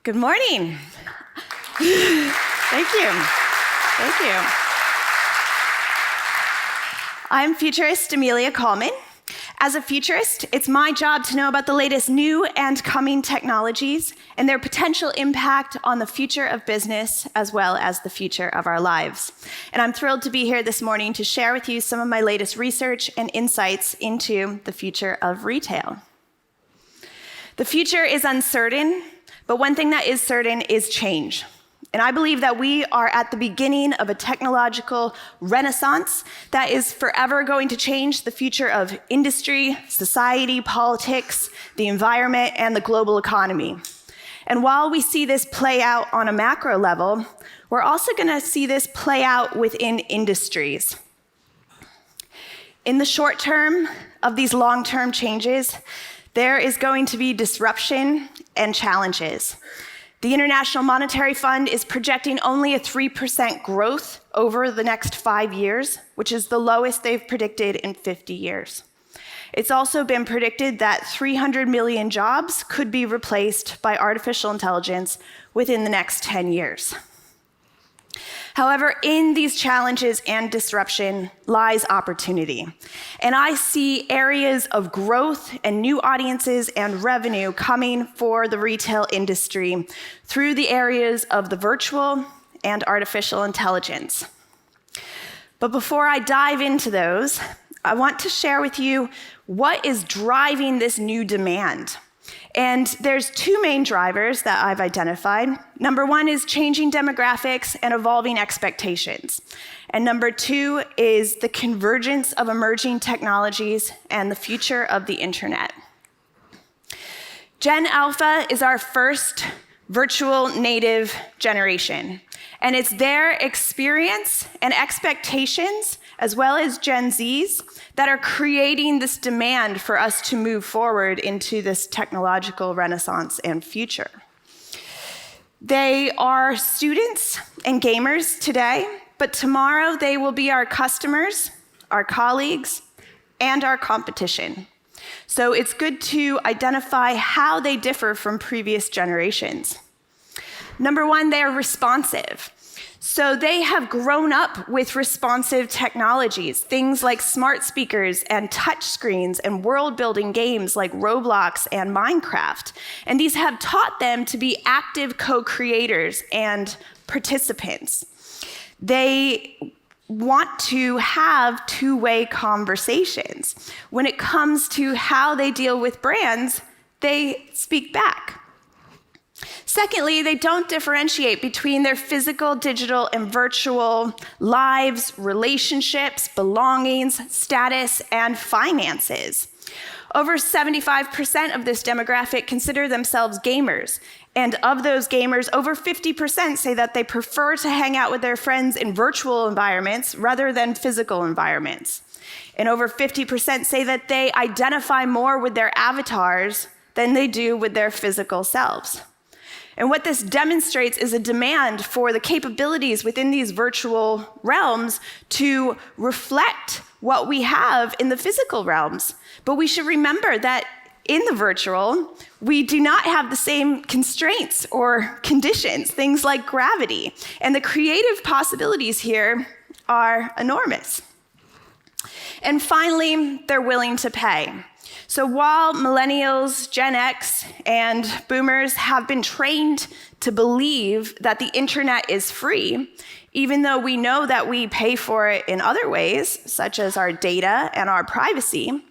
Good morning. Thank you. Thank you. I'm futurist Amelia Kallman. As a futurist, it's my job to know about the latest new and coming technologies and their potential impact on the future of business as well as the future of our lives. And I'm thrilled to be here this morning to share with you some of my latest research and insights into the future of retail. The future is uncertain, but one thing that is certain is change. And I believe that we are at the beginning of a technological renaissance that is forever going to change the future of industry, society, politics, the environment, and the global economy. And while we see this play out on a macro level, we're also going to see this play out within industries. In the short term of these long-term changes, there is going to be disruption and challenges. The International Monetary Fund is projecting only a 3% growth over the next 5 years, which is the lowest they've predicted in 50 years. It's also been predicted that 300 million jobs could be replaced by artificial intelligence within the next 10 years. However, in these challenges and disruption lies opportunity. And I see areas of growth and new audiences and revenue coming for the retail industry through the areas of the virtual and artificial intelligence. But before I dive into those, I want to share with you what is driving this new demand. And there's two main drivers that I've identified. Number one is changing demographics and evolving expectations. And number two is the convergence of emerging technologies and the future of the internet. Gen Alpha is our first virtual native generation. And it's their experience and expectations, as well as Gen Zs, that are creating this demand for us to move forward into this technological renaissance and future. They are students and gamers today, but tomorrow they will be our customers, our colleagues, and our competition. So it's good to identify how they differ from previous generations. Number one, they are responsive. So they have grown up with responsive technologies, things like smart speakers and touch screens and world-building games like Roblox and Minecraft. And these have taught them to be active co-creators and participants. They want to have two-way conversations. When it comes to how they deal with brands, they speak back. Secondly, they don't differentiate between their physical, digital, and virtual lives, relationships, belongings, status, and finances. Over 75% of this demographic consider themselves gamers. And of those gamers, over 50% say that they prefer to hang out with their friends in virtual environments rather than physical environments. And over 50% say that they identify more with their avatars than they do with their physical selves. And what this demonstrates is a demand for the capabilities within these virtual realms to reflect what we have in the physical realms. But we should remember that in the virtual, we do not have the same constraints or conditions, things like gravity. And the creative possibilities here are enormous. And finally, they're willing to pay. So while millennials, Gen X, and boomers have been trained to believe that the internet is free, even though we know that we pay for it in other ways, such as our data and our privacy,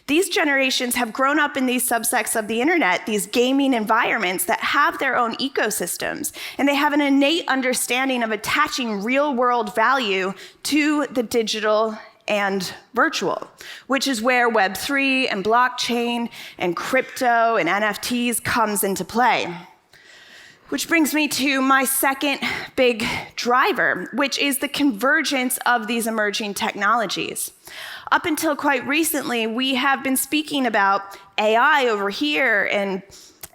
these generations have grown up in these subsects of the internet, these gaming environments that have their own ecosystems, and they have an innate understanding of attaching real-world value to the digital and virtual, which is where Web3 and blockchain and crypto and NFTs comes into play. Which brings me to my second big driver, which is the convergence of these emerging technologies. Up until quite recently, we have been speaking about AI over here and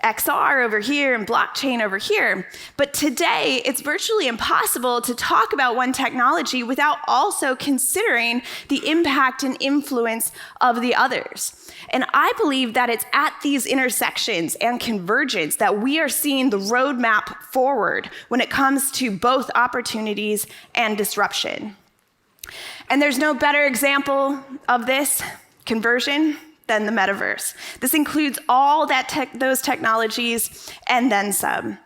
XR over here and blockchain over here. But today, it's virtually impossible to talk about one technology without also considering the impact and influence of the others. And I believe that it's at these intersections and convergence that we are seeing the roadmap forward when it comes to both opportunities and disruption. And there's no better example of this conversion than the metaverse. This includes all those technologies and then some.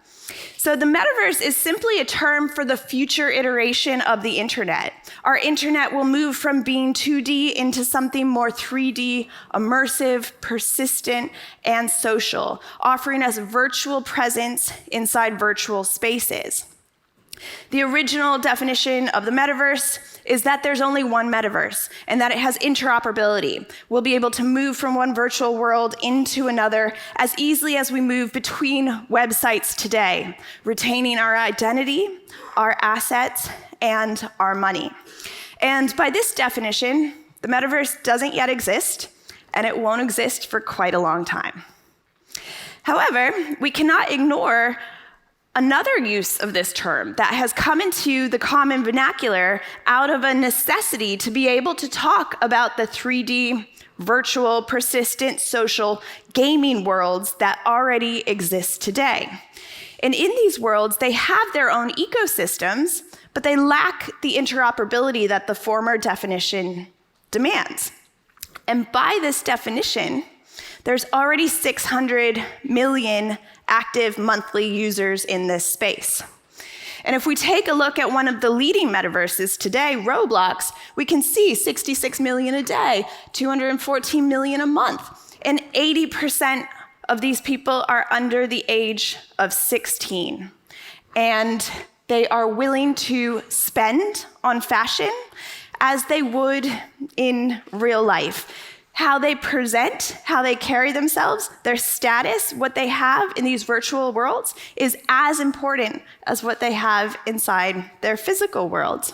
So the metaverse is simply a term for the future iteration of the internet. Our internet will move from being 2D into something more 3D, immersive, persistent, and social, offering us virtual presence inside virtual spaces. The original definition of the metaverse is that there's only one metaverse and that it has interoperability. We'll be able to move from one virtual world into another as easily as we move between websites today, retaining our identity, our assets, and our money. And by this definition, the metaverse doesn't yet exist, and it won't exist for quite a long time. However, we cannot ignore another use of this term that has come into the common vernacular out of a necessity to be able to talk about the 3D, virtual, persistent, social gaming worlds that already exist today. And in these worlds, they have their own ecosystems, but they lack the interoperability that the former definition demands. And by this definition, there's already 600 million active monthly users in this space. And if we take a look at one of the leading metaverses today, Roblox, we can see 66 million a day, 214 million a month. And 80% of these people are under the age of 16. And they are willing to spend on fashion as they would in real life. How they present, how they carry themselves, their status, what they have in these virtual worlds is as important as what they have inside their physical worlds.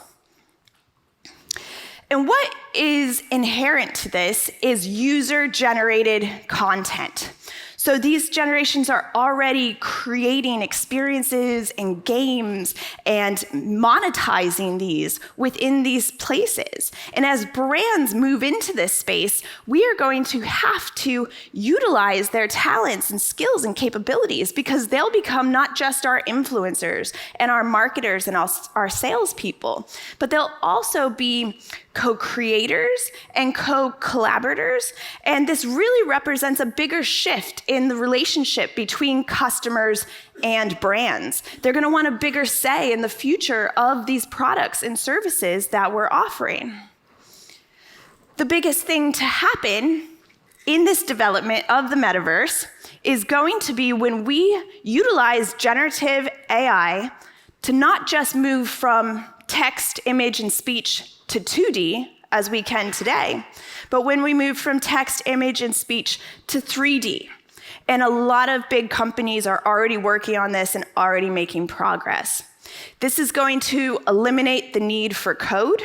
And what is inherent to this is user-generated content. So these generations are already creating experiences and games and monetizing these within these places. And as brands move into this space, we are going to have to utilize their talents and skills and capabilities because they'll become not just our influencers and our marketers and our salespeople, but they'll also be co-creators and co-collaborators. And this really represents a bigger shift in the relationship between customers and brands. They're going to want a bigger say in the future of these products and services that we're offering. The biggest thing to happen in this development of the metaverse is going to be when we utilize generative AI to not just move from text, image, and speech to 2D, as we can today, but when we move from text, image, and speech to 3D. And a lot of big companies are already working on this and already making progress. This is going to eliminate the need for code,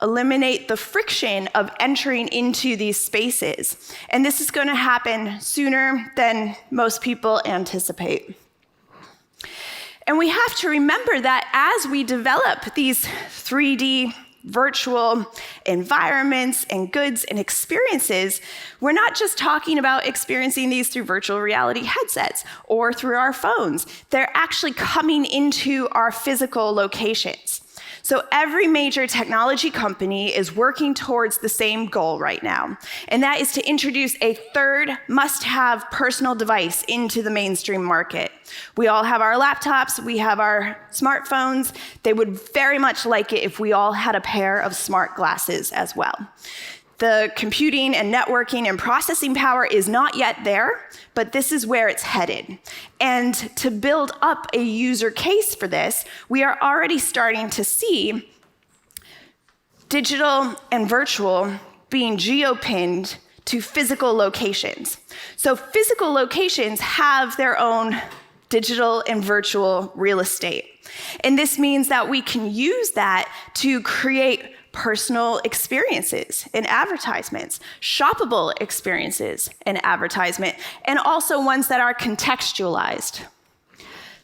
eliminate the friction of entering into these spaces. And this is going to happen sooner than most people anticipate. And we have to remember that as we develop these 3D virtual environments and goods and experiences, we're not just talking about experiencing these through virtual reality headsets or through our phones. They're actually coming into our physical locations. So every major technology company is working towards the same goal right now, and that is to introduce a third must-have personal device into the mainstream market. We all have our laptops, we have our smartphones. They would very much like it if we all had a pair of smart glasses as well. The computing and networking and processing power is not yet there, but this is where it's headed. And to build up a user case for this, we are already starting to see digital and virtual being geopinned to physical locations. So physical locations have their own digital and virtual real estate. And this means that we can use that to create personal experiences in advertisements, shoppable experiences in advertisement, and also ones that are contextualized.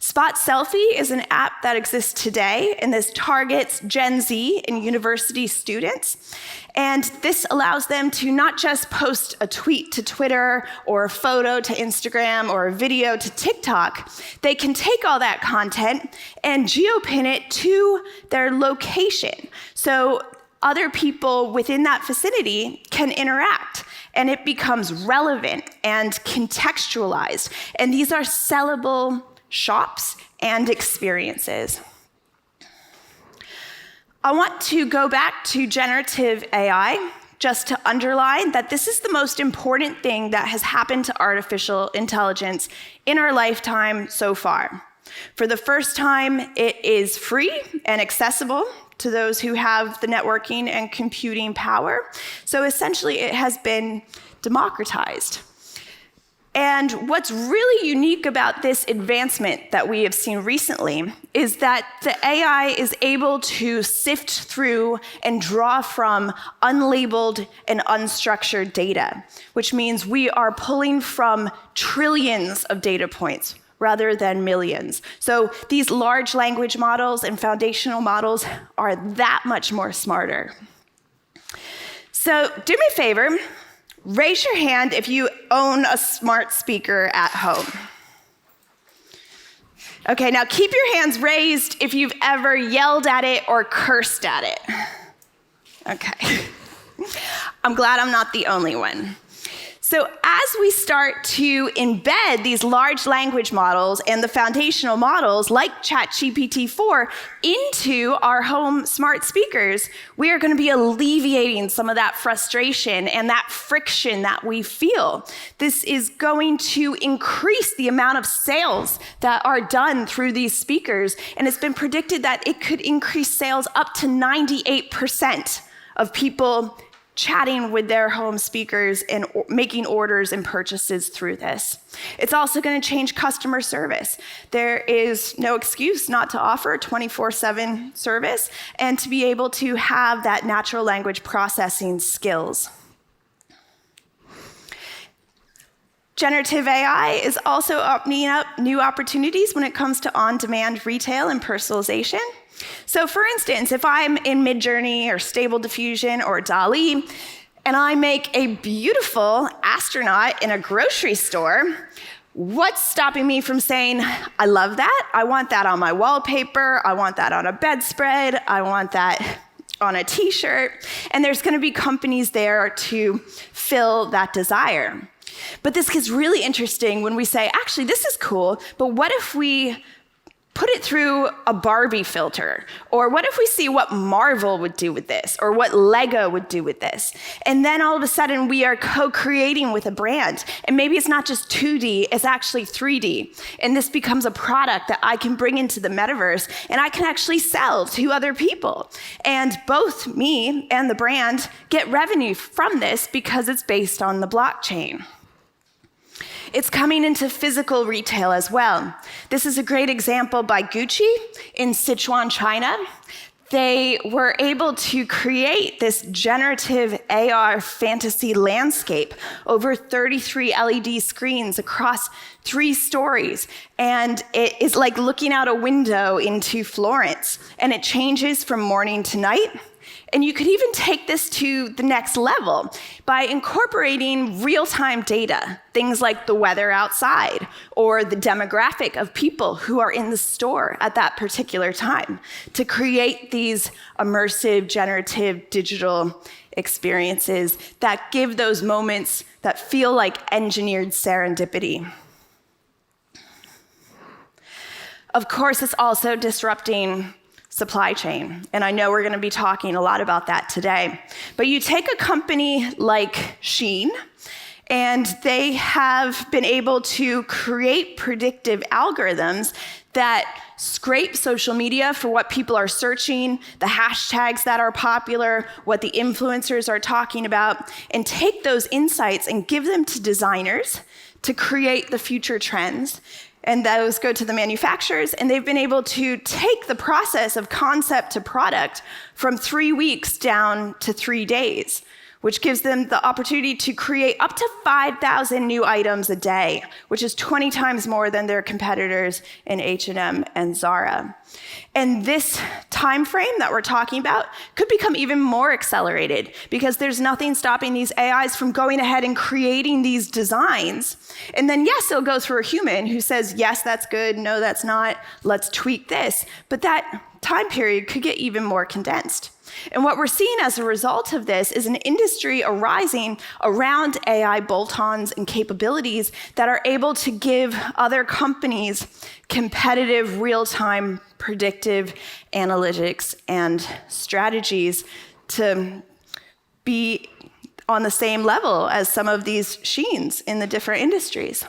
Spot Selfie is an app that exists today, and this targets Gen Z and university students. And this allows them to not just post a tweet to Twitter or a photo to Instagram or a video to TikTok. They can take all that content and geopin it to their location. So other people within that vicinity can interact, and it becomes relevant and contextualized. And these are sellable shops and experiences. I want to go back to generative AI just to underline that this is the most important thing that has happened to artificial intelligence in our lifetime so far. For the first time, it is free and accessible to those who have the networking and computing power. So essentially, it has been democratized. And what's really unique about this advancement that we have seen recently is that the AI is able to sift through and draw from unlabeled and unstructured data, which means we are pulling from trillions of data points rather than millions. So these large language models and foundational models are that much more smarter. So do me a favor. Raise your hand if you own a smart speaker at home. Okay, now keep your hands raised if you've ever yelled at it or cursed at it. Okay. I'm glad I'm not the only one. So as we start to embed these large language models and the foundational models like ChatGPT-4 into our home smart speakers, we are going to be alleviating some of that frustration and that friction that we feel. This is going to increase the amount of sales that are done through these speakers, and it's been predicted that it could increase sales up to 98% of people chatting with their home speakers and making orders and purchases through this. It's also going to change customer service. There is no excuse not to offer 24/7 service and to be able to have that natural language processing skills. Generative AI is also opening up new opportunities when it comes to on-demand retail and personalization. So for instance, if I'm in Midjourney or Stable Diffusion or DALL-E, and I make a beautiful astronaut in a grocery store, what's stopping me from saying, I love that, I want that on my wallpaper, I want that on a bedspread, I want that on a t-shirt, and there's gonna be companies there to fill that desire. But this gets really interesting when we say, actually, this is cool, but what if we put it through a Barbie filter? Or what if we see what Marvel would do with this? Or what Lego would do with this? And then all of a sudden we are co-creating with a brand. And maybe it's not just 2D, it's actually 3D. And this becomes a product that I can bring into the metaverse and I can actually sell to other people. And both me and the brand get revenue from this because it's based on the blockchain. It's coming into physical retail as well. This is a great example by Gucci in Sichuan, China. They were able to create this generative AR fantasy landscape over 33 LED screens across 3 stories. And it is like looking out a window into Florence. And it changes from morning to night. And you could even take this to the next level by incorporating real-time data, things like the weather outside or the demographic of people who are in the store at that particular time to create these immersive, generative, digital experiences that give those moments that feel like engineered serendipity. Of course, it's also disrupting supply chain. And I know we're going to be talking a lot about that today. But you take a company like Shein, and they have been able to create predictive algorithms that scrape social media for what people are searching, the hashtags that are popular, what the influencers are talking about, and take those insights and give them to designers to create the future trends. and those go to the manufacturers, and they've been able to take the process of concept to product from 3 weeks down to 3 days, which gives them the opportunity to create up to 5,000 new items a day, which is 20 times more than their competitors in H&M and Zara. And this time frame that we're talking about could become even more accelerated because there's nothing stopping these AIs from going ahead and creating these designs. And then, yes, it'll go through a human who says, yes, that's good, no, that's not, let's tweak this. But that time period could get even more condensed. And what we're seeing as a result of this is an industry arising around AI bolt-ons and capabilities that are able to give other companies competitive, real-time, predictive analytics and strategies to be on the same level as some of these Sheins in the different industries.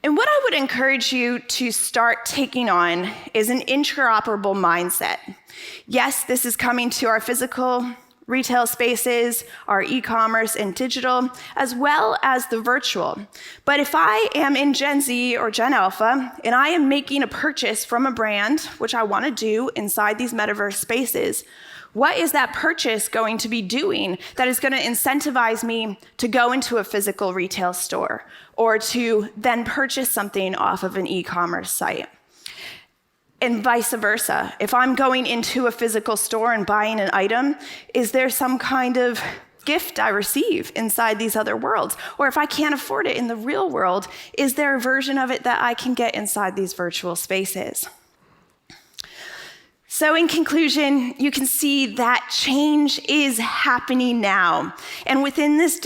And what I would encourage you to start taking on is an interoperable mindset. Yes, this is coming to our physical retail spaces, our e-commerce and digital, as well as the virtual. But if I am in Gen Z or Gen Alpha, and I am making a purchase from a brand, which I want to do inside these metaverse spaces, what is that purchase going to be doing that is going to incentivize me to go into a physical retail store or to then purchase something off of an e-commerce site? And vice versa. If I'm going into a physical store and buying an item, is there some kind of gift I receive inside these other worlds? Or if I can't afford it in the real world, is there a version of it that I can get inside these virtual spaces? So in conclusion, you can see that change is happening now. And within this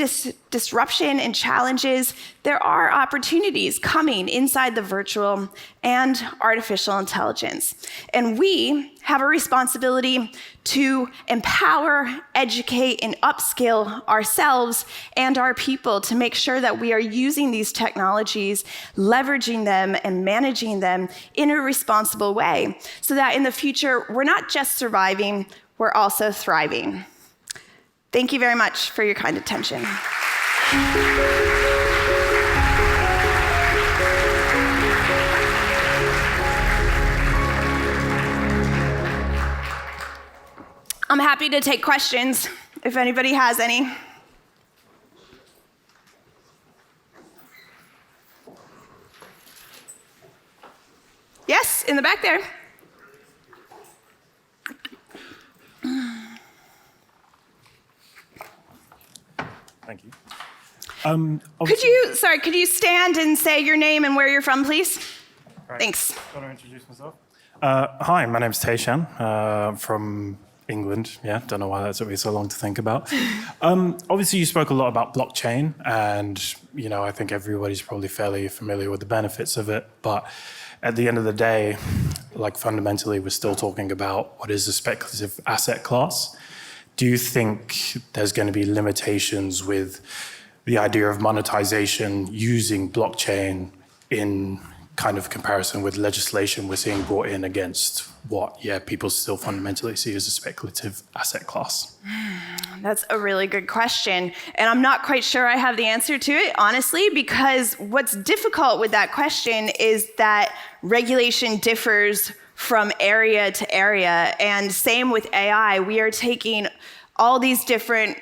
disruption and challenges, there are opportunities coming inside the virtual and artificial intelligence. And we have a responsibility to empower, educate, and upskill ourselves and our people to make sure that we are using these technologies, leveraging them, and managing them in a responsible way, so that in the future, we're not just surviving, we're also thriving. Thank you very much for your kind attention. I'm happy to take questions if anybody has any. Yes, in the back there. Thank you. Could you stand and say your name and where you're from, please? Right. Thanks. I want to introduce myself. Hi, my name's Tayshan from England. Yeah, don't know why that took me so long to think about. Obviously, you spoke a lot about blockchain, and I think everybody's probably fairly familiar with the benefits of it. But at the end of the day, fundamentally, we're still talking about what is a speculative asset class. Do you think there's going to be limitations with the idea of monetization using blockchain in kind of comparison with legislation we're seeing brought in against what, people still fundamentally see as a speculative asset class? That's a really good question. And I'm not quite sure I have the answer to it, honestly, because what's difficult with that question is that regulation differs from area to area. And same with AI, we are taking all these different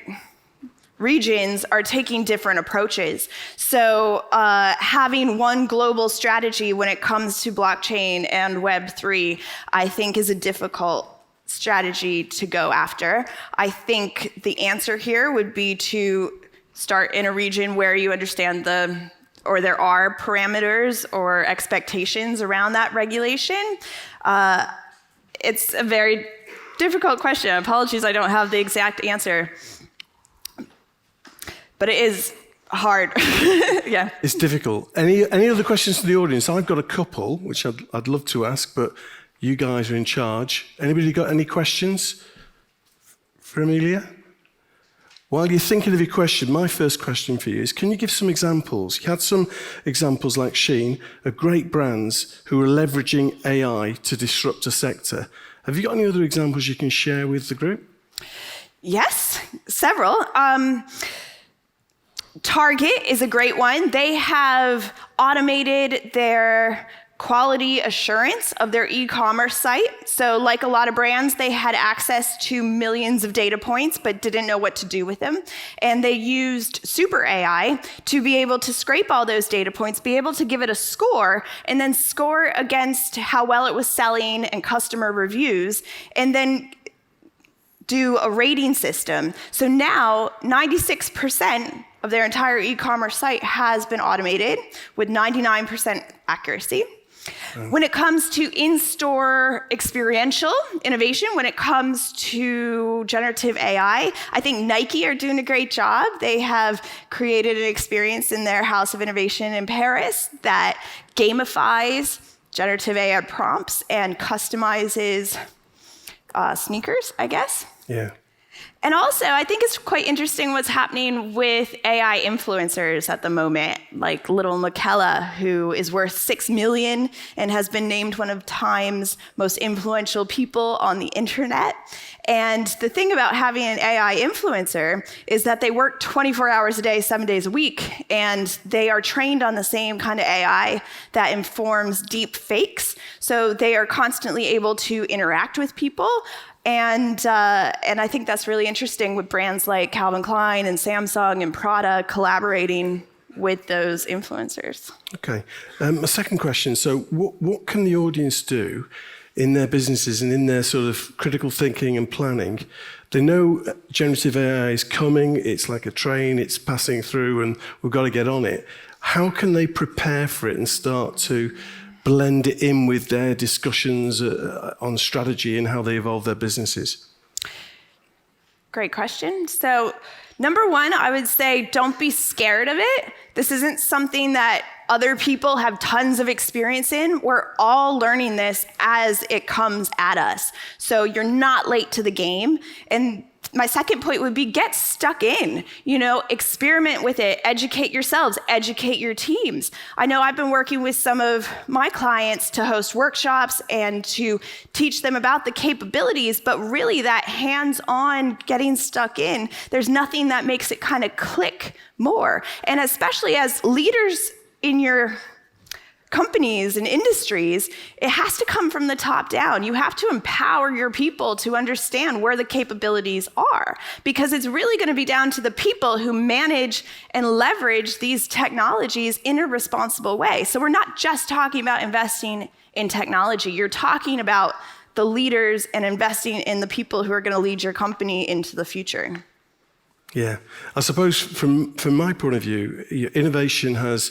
regions are taking different approaches. So having one global strategy when it comes to blockchain and Web3, I think is a difficult strategy to go after. I think the answer here would be to start in a region where you understand or there are parameters or expectations around that regulation. It's a very difficult question. Apologies, I don't have the exact answer. But it is hard. Yeah. It's difficult. Any other questions to the audience? I've got a couple, which I'd love to ask, but you guys are in charge. Anybody got any questions for Amelia? While you're thinking of your question, my first question for you is, can you give some examples? You had some examples like Shein of great brands who are leveraging AI to disrupt a sector. Have you got any other examples you can share with the group? Yes, several. Target is a great one. They have automated their quality assurance of their e-commerce site. So like a lot of brands, they had access to millions of data points, but didn't know what to do with them. And they used super AI to be able to scrape all those data points, be able to give it a score, and then score against how well it was selling and customer reviews, and then do a rating system. So now 96% of their entire e-commerce site has been automated with 99% accuracy. When it comes to in-store experiential innovation, when it comes to generative AI, I think Nike are doing a great job. They have created an experience in their House of Innovation in Paris that gamifies generative AI prompts and customizes sneakers, I guess. Yeah. And also, I think it's quite interesting what's happening with AI influencers at the moment, like little Michaela, who is worth $6 million and has been named one of Time's most influential people on the internet. And the thing about having an AI influencer is that they work 24 hours a day, 7 days a week, and they are trained on the same kind of AI that informs deep fakes. So they are constantly able to interact with people. And I think that's really interesting with brands like Calvin Klein and Samsung and Prada collaborating with those influencers. Okay. A second question. So what can the audience do in their businesses and in their sort of critical thinking and planning? They know generative AI is coming. It's like a train. It's passing through and we've got to get on it. How can they prepare for it and start to blend it in with their discussions on strategy and how they evolve their businesses? Great question. So, number one, I would say don't be scared of it. This isn't something that other people have tons of experience in. We're all learning this as it comes at us. So you're not late to the game. And my second point would be get stuck in, experiment with it, educate yourselves, educate your teams. I know I've been working with some of my clients to host workshops and to teach them about the capabilities, but really that hands-on getting stuck in, there's nothing that makes it kind of click more. And especially as leaders in your companies and industries, it has to come from the top down. You have to empower your people to understand where the capabilities are, because it's really going to be down to the people who manage and leverage these technologies in a responsible way. So we're not just talking about investing in technology. You're talking about the leaders and investing in the people who are going to lead your company into the future. Yeah. I suppose from my point of view, innovation has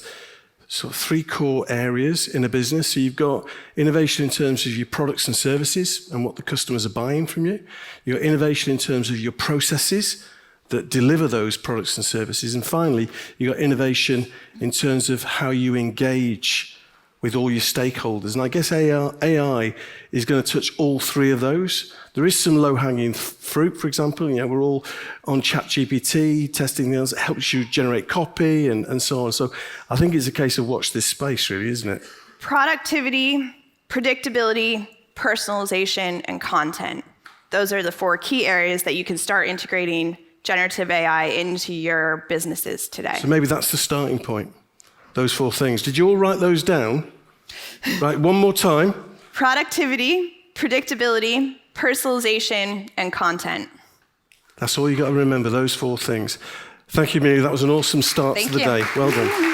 sort of three core areas in a business. So you've got innovation in terms of your products and services and what the customers are buying from you. You've got innovation in terms of your processes that deliver those products and services. And finally, you've got innovation in terms of how you engage with all your stakeholders. And I guess AI is going to touch all three of those. There is some low-hanging fruit, for example. We're all on ChatGPT, testing those. It helps you generate copy and so on. So I think it's a case of watch this space, really, isn't it? Productivity, predictability, personalization, and content. Those are the 4 key areas that you can start integrating generative AI into your businesses today. So maybe that's the starting point. Those 4 things. Did you all write those down? Right, one more time. Productivity, predictability, personalization, and content. That's all you got to remember, those 4 things. Thank you, Amelia. That was an awesome start to the day. Well done.